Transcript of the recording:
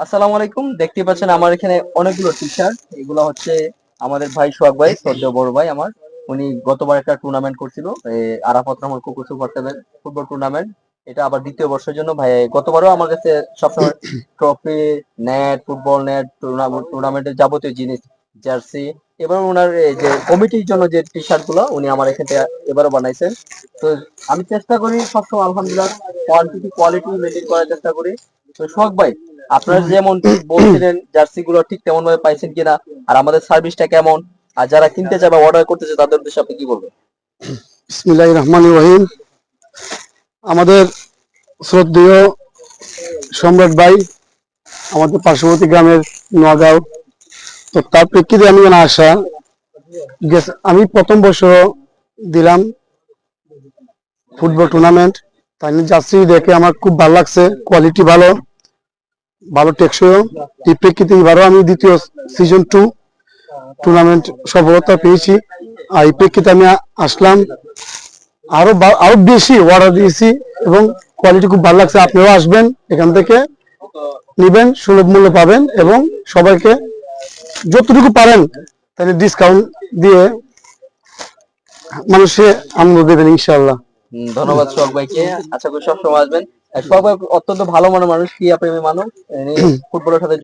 আসসালামু আলাইকুম। দেখতেই পাচ্ছেন আমার এখানে অনেকগুলো টি শার্ট। এগুলো হচ্ছে আমাদের ভাই সোহাগ ভাই, শ্রদ্ধেয় বড় ভাই আমার। উনি গতবার একটা টুর্নামেন্ট করছিল, আরাফাত রহমান কুকু সুপার সেভেন ফুটবল টুর্নামেন্ট। এটা আবার দ্বিতীয় বর্ষের জন্য ভাই। গতবারও আমার কাছে সবসময় ট্রফি, নেট, ফুটবল নেট, টুর্নামেন্টের যাবতীয় জিনিস, জার্সি। এবার ওনার এই যে কমিটির জন্য যে টি শার্ট গুলো উনি আমার এখান থেকে এবারও বানাইছেন। তো আমি চেষ্টা করি সবসময় আলহামদুলিল্লাহ কোয়ালিটি মেনটেন করার চেষ্টা করি। তো সোহাগ ভাই, আপনারা যেমন বলছিলেন জার্সি গুলো ঠিক তেমন ভাবে পাইছেন কিনা, আর আমাদের সার্ভিসটা কেমন, আর যারা কিনতে চায় বা অর্ডার করতেছে তাদের উদ্দেশ্যে আপনি কি বলবেন? বিসমিল্লাহির রহমানির রহিম। আমাদের শ্রদ্ধেয় সম্রাট ভাই আমাদের পার্শ্ববর্তী গ্রামের নোয়াগাঁও, তো তার প্রেক্ষিতে আমি এখানে আসা। আমি প্রথম বছর দিলাম ফুটবল টুর্নামেন্ট, তাই জার্সি দেখে আমার খুব ভালো লাগছে, কোয়ালিটি ভালো, ভালো টেকসইও। এই প্রেক্ষিতে এবারও আমি দ্বিতীয় সিজন 2 টুর্নামেন্ট সফলতা পেয়েছি। আর এই প্রেক্ষিতে আমি আসলাম, আরো বেশি অর্ডার দিয়েছি এবং কোয়ালিটি খুব ভালো লাগছে। আপনারাও আসবেন, এখান থেকে নিবেন, সুলভ মূল্য পাবেন এবং সবাইকে যতটুকু পারেন তাহলে ডিসকাউন্ট দিয়ে মানুষে আনন্দ দেবেন ইনশাআল্লাহ। ধন্যবাদ সোহাগ ভাইকে। আশা করি সবসময় আসবেন। সোহাগ ভাই অত্যন্ত ভালো মনের মানুষ, কি আপনি মানুষ, ফুটবলের সাথে